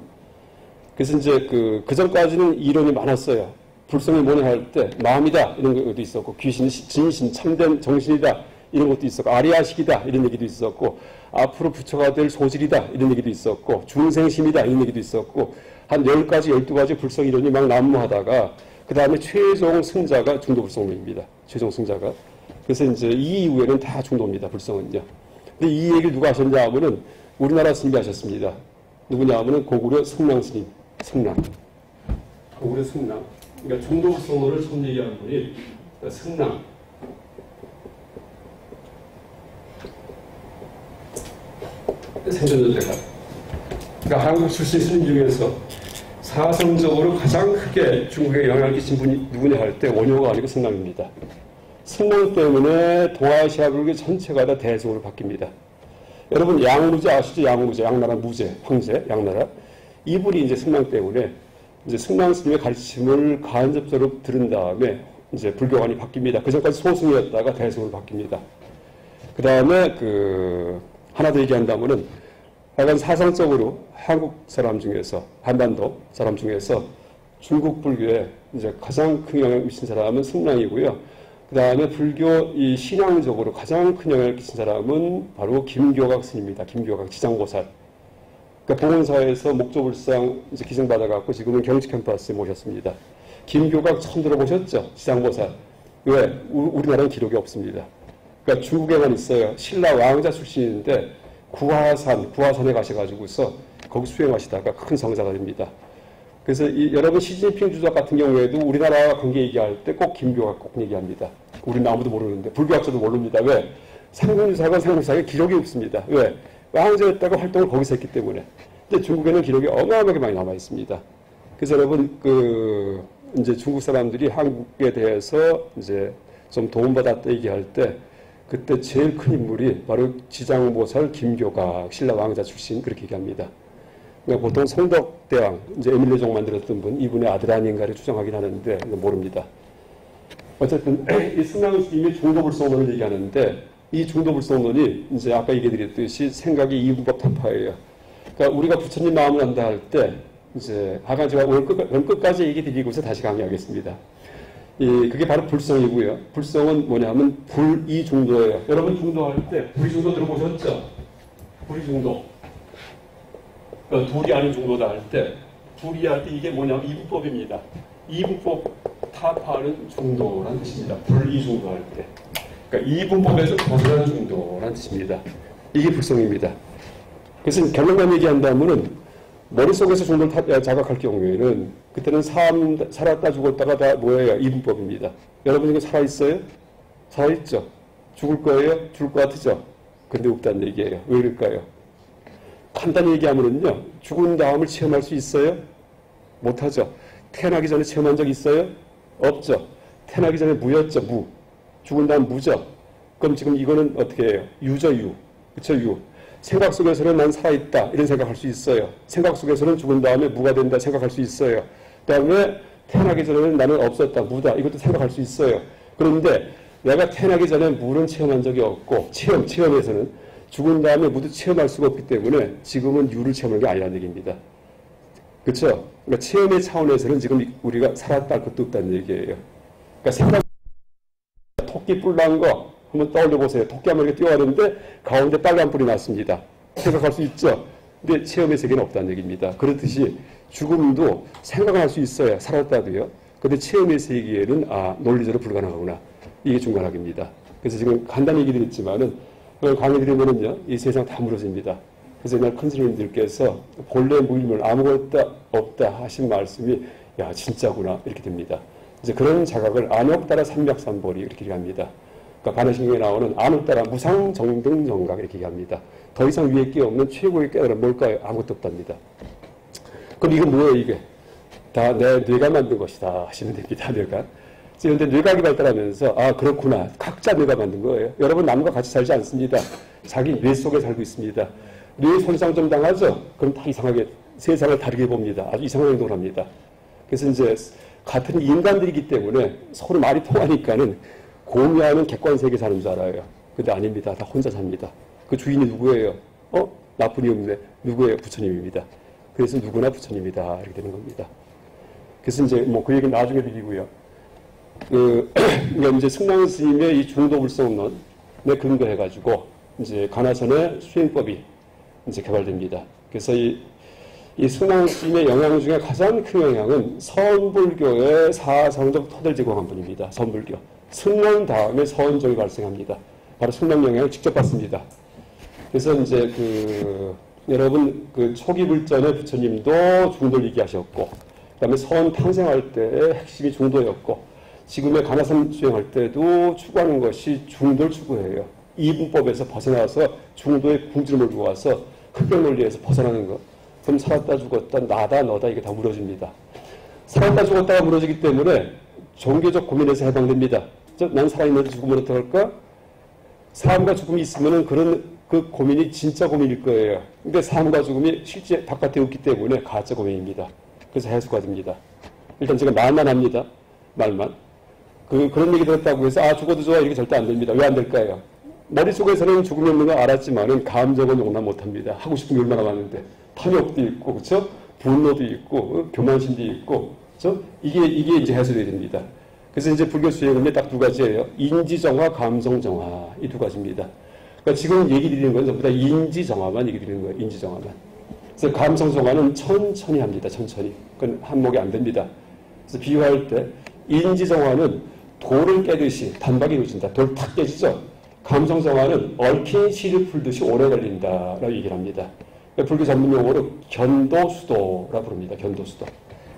그래서 이제 그 전까지는 이론이 많았어요. 불성이 뭐냐 할 때, 마음이다. 이런 것도 있었고, 귀신, 진신, 참된 정신이다. 이런 것도 있었고, 아리아식이다. 이런 얘기도 있었고, 앞으로 부처가 될 소질이다. 이런 얘기도 있었고, 중생심이다. 이런 얘기도 있었고, 한 10가지, 12가지 불성 이론이 막 난무하다가, 그 다음에 최종 승자가 중도불성론입니다. 최종 승자가. 그래서 이제 이 이후에는 다 중도입니다. 불성은요. 근데 이 얘기를 누가 하셨냐 하면은 우리나라 스님이 하셨습니다. 누구냐 하면은 고구려 성랑 스님. 성랑. 고구려 성랑. 그러니까 중도불성론을 처음 얘기하는 분이 성랑. 생전연대가. 그러니까 한국 출신 스님 중에서 사성적으로 가장 크게 중국에 영향을 끼친 분이 누구냐 할 때 원효가 아니고 성랑입니다. 성령 때문에 동아시아 불교 전체가 다 대성으로 바뀝니다. 여러분 양무제 아시죠? 양무제, 양나라 무제, 황제, 양나라. 이분이 이제 성령 때문에 이제 성령 스님의 가르침을 간접적으로 들은 다음에 이제 불교관이 바뀝니다. 그 전까지 소승이었다가 대성으로 바뀝니다. 그 다음에 하나 더 얘기한다면은 약간 사상적으로 한국 사람 중에서 한반도 사람 중에서 중국 불교에 이제 가장 큰 영향을 미친 사람은 성랑이고요. 그 다음에 불교 이 신앙적으로 가장 큰 영향을 끼친 사람은 바로 김교각 스님입니다. 김교각 지장보살. 그러니까 봉원사에서 목조불상 이제 기증받아갖고 지금은 경치 캠퍼스에 모셨습니다. 김교각 처음 들어보셨죠? 지장보살. 왜? 우리나라는 기록이 없습니다. 그러니까 중국에만 있어요. 신라 왕자 출신인데 구화산에 가셔가지고서 거기 수행하시다가 큰 성자가 됩니다. 그래서 여러분 시진핑 주석 같은 경우에도 우리나라와 관계 얘기할 때 꼭 김교각 꼭 얘기합니다. 우리는 아무도 모르는데 불교학자도 모릅니다. 왜? 상국유사가 상국유사에 기록이 없습니다. 왜? 왕자였다가 활동을 거기서 했기 때문에. 근데 중국에는 기록이 어마어마하게 많이 남아 있습니다. 그래서 여러분 이제 중국 사람들이 한국에 대해서 이제 좀 도움받았다 얘기할 때 그때 제일 큰 인물이 바로 지장보살 김교각 신라 왕자 출신 그렇게 얘기합니다. 그러니까 보통 성덕대왕, 이제 에밀레종 만들었던 분, 이분의 아들 아닌가를 추정하긴 하는데, 모릅니다. 어쨌든, 이 승랑 스님이 중도불성론을 얘기하는데, 이 중도불성론이 이제 아까 얘기드렸듯이 생각이 이분법 타파예요. 그러니까 우리가 부처님 마음을 안다 할 때, 이제, 아까 제가 오늘 끝까지 얘기 드리고서 다시 강의하겠습니다. 그게 바로 불성이고요. 불성은 뭐냐면 불이중도예요. 여러분 중도할 때, 불이중도 들어보셨죠? 불이중도. 둘이 아닌 중도다 할 때, 둘이 할 때 이게 뭐냐면 이분법입니다. 이분법 타파는 중도라는 뜻입니다. 불이중도 할 때. 그러니까 이분법에서 벗어나는 중도라는 뜻입니다. 이게 불성입니다. 그래서 결론만 얘기한다면은 머릿속에서 중도를 자각할 경우에는 그때는 살았다 죽었다가 다 뭐예요? 이분법입니다. 여러분 이거 살아있어요? 살아있죠? 죽을 거예요? 죽을 것 같으죠? 근데 없다는 얘기예요. 왜 그럴까요? 간단히 얘기하면은요, 죽은 다음을 체험할 수 있어요? 못하죠. 태어나기 전에 체험한 적 있어요? 없죠. 태어나기 전에 무였죠, 무. 죽은 다음 무죠. 그럼 지금 이거는 어떻게 해요? 유죠, 유. 그쵸, 유. 생각 속에서는 난 살아있다. 이런 생각할 수 있어요. 생각 속에서는 죽은 다음에 무가 된다. 생각할 수 있어요. 그 다음에 태어나기 전에는 나는 없었다. 무다. 이것도 생각할 수 있어요. 그런데 내가 태어나기 전에 무는 체험한 적이 없고, 체험에서는 죽은 다음에 모두 체험할 수가 없기 때문에 지금은 유를 체험하는 게 아니라는 얘기입니다. 그렇죠? 그러니까 체험의 차원에서는 지금 우리가 살았다 할 것도 없다는 얘기예요. 그러니까 생각 토끼 뿔 난 거 한번 떠올려 보세요. 토끼 한 마리가 뛰어가는데 가운데 빨간 뿔이 났습니다. 생각할 수 있죠? 근데 체험의 세계는 없다는 얘기입니다. 그렇듯이 죽음도 생각을 할 수 있어요. 살았다도요. 그런데 체험의 세계에는 논리적으로 불가능하구나. 이게 중간학입니다. 그래서 지금 간단히 얘기 드렸지만은 그걸 강의 드리면은요, 이 세상 다 무너집니다. 그래서 옛날 큰 스님들께서 본래 무일물 아무것도 없다 하신 말씀이 야 진짜구나 이렇게 됩니다. 이제 그런 자각을 안욕 따라 삼맥삼보리 이렇게 합니다. 그러니까 반야심경에 나오는 안을 따라 무상정등정각 이렇게 얘기합니다. 더 이상 위에 게 없는 최고의 깨달음 뭘까요? 아무것도 없답니다. 그럼 이건 뭐예요 이게? 다 내 뇌가 만든 것이다 하시면 됩니다. 뇌가. 그런데 뇌각이 발달하면서 아 그렇구나. 각자 뇌가 만든 거예요. 여러분 남과 같이 살지 않습니다. 자기 뇌 속에 살고 있습니다. 뇌 손상 좀 당하죠? 그럼 다 이상하게 세상을 다르게 봅니다. 아주 이상한 행동을 합니다. 그래서 이제 같은 인간들이기 때문에 서로 말이 통하니까는 공유하는 객관세계 사는 줄 알아요. 근데 아닙니다. 다 혼자 삽니다. 그 주인이 누구예요? 나뿐이 없네. 누구예요? 부처님입니다. 그래서 누구나 부처님이다. 이렇게 되는 겁니다. 그래서 이제 뭐 그 얘기는 나중에 드리고요. 이제 승랑 스님의 이 중도불성론에 근거해가지고 이제 간화선의 수행법이 이제 개발됩니다. 그래서 이 승랑 스님의 영향 중에 가장 큰 영향은 서원불교의 사상적 토대를 제공한 분입니다. 서원불교. 승랑 다음에 서원종이 발생합니다. 바로 승랑 영향을 직접 받습니다. 그래서 이제 여러분 초기 불전의 부처님도 중도를 얘기하셨고, 그다음에 서원 탄생할 때의 핵심이 중도였고, 지금의 간화선 수행할 때도 추구하는 것이 중도를 추구해요. 이분법에서 벗어나서 중도의 궁지를 몰고 와서 흑백 논리에서 벗어나는 것. 그럼 살았다 죽었다 나다 너다 이게 다 무너집니다. 살았다 죽었다가 무너지기 때문에 종교적 고민에서 해방됩니다. 난 살아있는데 죽으면 어떡할까? 삶과 죽음이 있으면 그 고민이 진짜 고민일 거예요. 근데 삶과 죽음이 실제 바깥에 없기 때문에 가짜 고민입니다. 그래서 해소가 됩니다. 일단 제가 말만 합니다. 말만. 그런 얘기 들었다고 해서 죽어도 좋아 이렇게 절대 안 됩니다. 왜 안 될까요? 머릿속에서는 죽음이 없는 걸 알았지만은 감정은 용납 못합니다. 하고 싶은 게 얼마나 많은데. 탐욕도 있고, 그렇죠? 분노도 있고, 교만심도 있고, 그렇죠? 이게 이제 해소돼야 됩니다. 그래서 이제 불교 수행은 딱 두 가지예요. 인지정화, 감성정화 이 두 가지입니다. 그러니까 지금 얘기 드리는 건 전부 다 인지정화만 얘기 드리는 거예요. 인지정화만. 그래서 감성정화는 천천히 합니다. 천천히. 그건 한목이 안 됩니다. 그래서 비유할 때 인지정화는 돌을 깨듯이 단박에 이루어진다. 돌 탁 깨지죠. 감성정화는 얽힌 실을 풀듯이 오래 걸린다라고 얘기를 합니다. 불교 전문 용어로 견도수도라 부릅니다. 견도수도.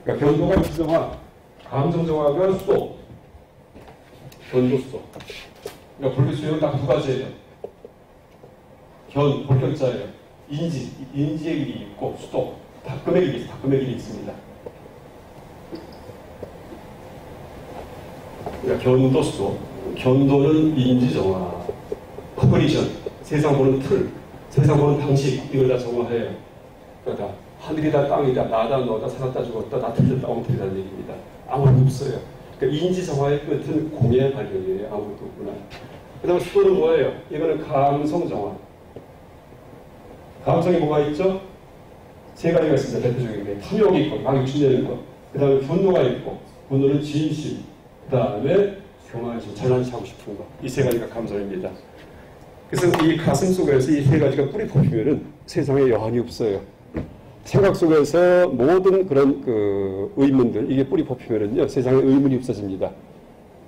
그러니까 견도가 인지정화, 감성정화가 수도. 견도수도. 그러니까 불교 수행은 딱 두 가지예요. 볼견자예요. 인지의 길이 있고 수도. 닦음의 길이 있습니다. 그러니까 견도수도. 견도는 인지정화, 커버리션, 세상 보는 틀, 세상 보는 방식, 이걸 다 정화해요. 그러니까 하늘이다, 땅이다, 나다, 너다, 살았다, 죽었다, 다 틀렸다, 엉터리다는 얘기입니다. 아무것도 없어요. 그러니까 인지정화의 끝은 공의 발견이에요. 아무것도 없구나. 그 다음에 수도는 뭐예요? 이거는 감성정화. 감성이 뭐가 있죠? 세 가지가 있습니다. 대표적인 게. 탐욕이 있고, 막 욕심내는 것. 그 다음에 분노가 있고, 분노는 진심. 그 다음에 교만심, 잘난 하고 싶은 것. 이 세 가지가 감성입니다. 그래서 이 가슴 속에서 이 세 가지가 뿌리 뽑히면은 세상에 여한이 없어요. 생각 속에서 모든 그런 의문들, 이게 뿌리 뽑히면은요, 세상에 의문이 없어집니다.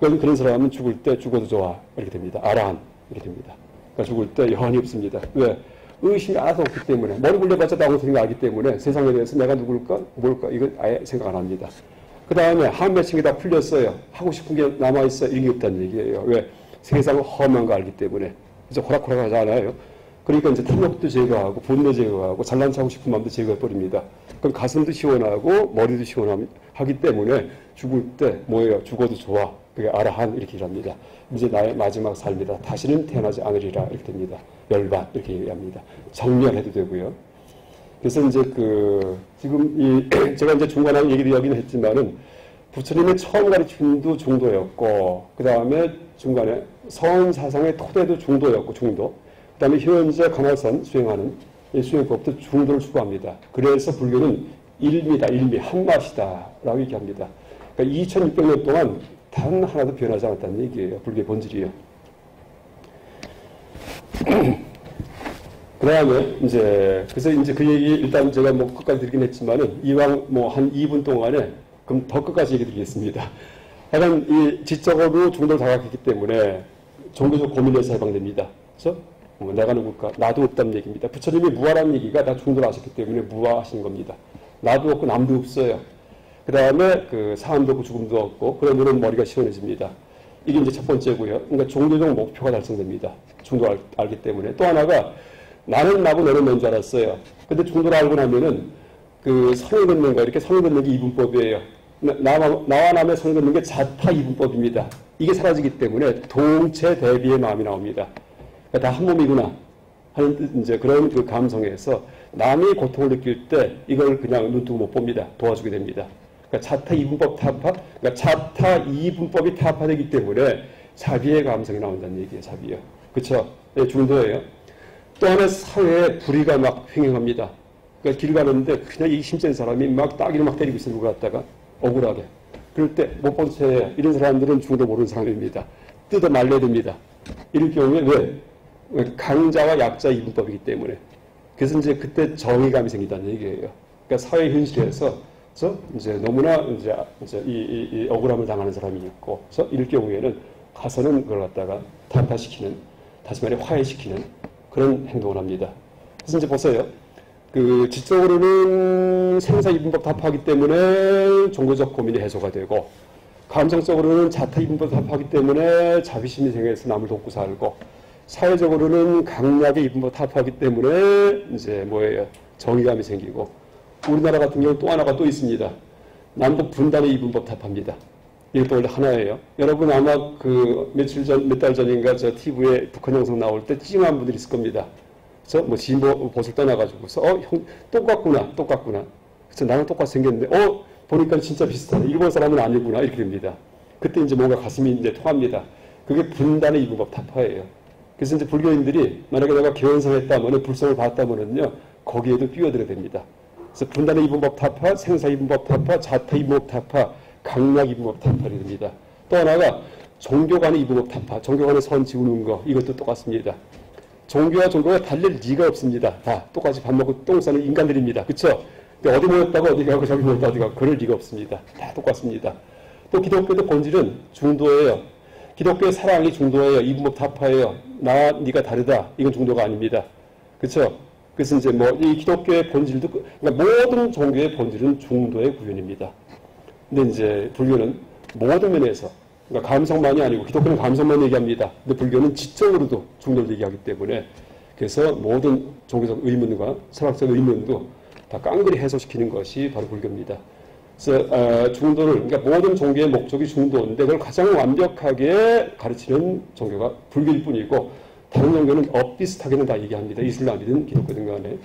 그런 사람은 죽을 때 죽어도 좋아. 이렇게 됩니다. 아라한. 이렇게 됩니다. 그러니까 죽을 때 여한이 없습니다. 왜? 의심이 하나도 없기 때문에. 머리 굴려봤자 다 아무 소리가 알기 때문에 세상에 대해서 내가 누굴까? 뭘까? 이건 아예 생각 안 합니다. 그 다음에 한매칭이 다 풀렸어요. 하고 싶은 게 남아있어요. 이게 없다는 얘기예요. 왜? 세상은 험한 거 알기 때문에. 그래서 호락호락 하지 않아요. 그러니까 이제 탐욕도 제거하고, 분노 제거하고, 잘난 척하고 싶은 마음도 제거해버립니다. 그럼 가슴도 시원하고, 머리도 시원하기 때문에 죽을 때 뭐예요? 죽어도 좋아. 그게 아라한 이렇게 일합니다. 이제 나의 마지막 삶이다. 다시는 태어나지 않으리라. 이렇게 됩니다. 열반 이렇게 얘기합니다. 정멸해도 되고요. 그래서 이제 지금 제가 이제 중간에 얘기도 여기는 했지만은 부처님의 처음 가르침도 중도였고, 그 다음에 중간에 서원 사상의 토대도 중도였고, 중도. 그 다음에 현재 간화선 수행하는 이 수행법도 중도를 추구합니다. 그래서 불교는 일미다, 한맛이다 라고 얘기합니다. 그러니까 2600년 동안 단 하나도 변하지 않았다는 얘기예요. 불교의 본질이에요. 그 다음에 그래서 이제 그 얘기 일단 제가 뭐 끝까지 드리긴 했지만은 이왕 뭐 한 2분 동안에 그럼 더 끝까지 얘기 드리겠습니다. 하여간 이 지적으로 중도를 다각했기 때문에 종교적 고민에서 해방됩니다. 그래서 내가 누굴까? 나도 없다는 얘기입니다. 부처님이 무아라는 얘기가 다 중도를 하셨기 때문에 무아하시는 겁니다. 나도 없고 남도 없어요. 그 다음에 사함도 없고 죽음도 없고 그러면은 머리가 시원해집니다. 이게 이제 첫 번째고요. 그러니까 종교적 목표가 달성됩니다. 중도를 알기 때문에. 또 하나가 나는 나고 너는 너인 줄 알았어요. 근데 중도를 알고 나면은 그 선을 긋는 거, 이렇게 선을 긋는 게 이분법이에요. 나와 남의 선을 긋는 게 자타 이분법입니다. 이게 사라지기 때문에 동체 대비의 마음이 나옵니다. 그러니까 다 한 몸이구나 하는 이제 그런 그 감성에서 남이 고통을 느낄 때 이걸 그냥 눈 뜨고 못 봅니다. 도와주게 됩니다. 그러니까 자타 이분법 타파, 그러니까 자타 이분법이 타파되기 때문에 자비의 감성이 나온다는 얘기예요. 자비요. 그렇죠? 네, 중도예요. 또 하나 사회에 불의가 막 횡행합니다. 그러니까 길 가는데 그냥 이 힘센 사람이 막 따기를 막 때리고 있는 걸 갖다가 억울하게. 그럴 때 못 본 채 이런 사람들은 중도 모르는 사람입니다. 뜯어 말려야 됩니다. 이럴 경우에 왜? 강자와 약자 이분법이기 때문에. 그래서 이제 그때 정의감이 생긴다는 얘기예요. 그러니까 사회 현실에서 이제 너무나 이제 이 억울함을 당하는 사람이 있고, 그래서 이럴 경우에는 가서는 그걸 갖다가 타파시키는, 다시 말해 화해시키는 그런 행동을 합니다. 그래서 이제 보세요. 그 지적으로는 생사 이분법 타파하기 때문에 종교적 고민이 해소가 되고, 감성적으로는 자타 이분법 타파하기 때문에 자비심이 생겨서 남을 돕고 살고, 사회적으로는 강약의 이분법 타파하기 때문에 이제 뭐예요? 정의감이 생기고, 우리나라 같은 경우 또 하나가 또 있습니다. 남북 분단의 이분법 타파입니다. 이것도 원래 하나예요. 여러분 아마 그 몇 달 전인가 저 TV에 북한 영상 나올 때 찡한 분들이 있을 겁니다. 그래서 뭐 진보 보수 떠나가지고서 형 똑같구나. 그래서 나랑 똑같이 생겼는데 보니까 진짜 비슷하네. 일본 사람은 아니구나 이렇게 됩니다. 그때 이제 뭔가 가슴이 이제 통합니다. 그게 분단의 이분법 타파예요. 그래서 이제 불교인들이 만약에 내가 개원성했다면 불성을 봤다면은요 거기에도 뛰어들어야 됩니다. 그래서 분단의 이분법 타파, 생사 이분법 타파, 자타 이분법 타파, 강약 이분법 타파를 됩니다. 또 하나가 종교 간의 이분법 타파, 종교 간의 선 지우는 거 이것도 똑같습니다. 종교와 종교가 달릴 리가 없습니다. 다 똑같이 밥 먹고 똥 싸는 인간들입니다. 그렇죠? 어디 모였다가 어디 가고 저기 모였다가 어디 가고 그럴 리가 없습니다. 다 똑같습니다. 또 기독교도 본질은 중도예요. 기독교의 사랑이 중도예요. 이분법 타파예요. 나와 네가 다르다. 이건 중도가 아닙니다. 그렇죠? 그래서 이제 뭐 이 기독교의 본질도 그러니까 모든 종교의 본질은 중도의 구현입니다. 근데 이제 불교는 모든 면에서 그러니까 감성만이 아니고 기독교는 감성만 얘기합니다. 근데 불교는 지적으로도 중도를 얘기하기 때문에 그래서 모든 종교적 의문과 철학적 의문도 다 깡그리 해소시키는 것이 바로 불교입니다. 그래서 중도를 그러니까 모든 종교의 목적이 중도인데 그걸 가장 완벽하게 가르치는 종교가 불교일 뿐이고 다른 종교는 엇비슷하게는 다 얘기합니다. 이슬람이든 기독교든 간에.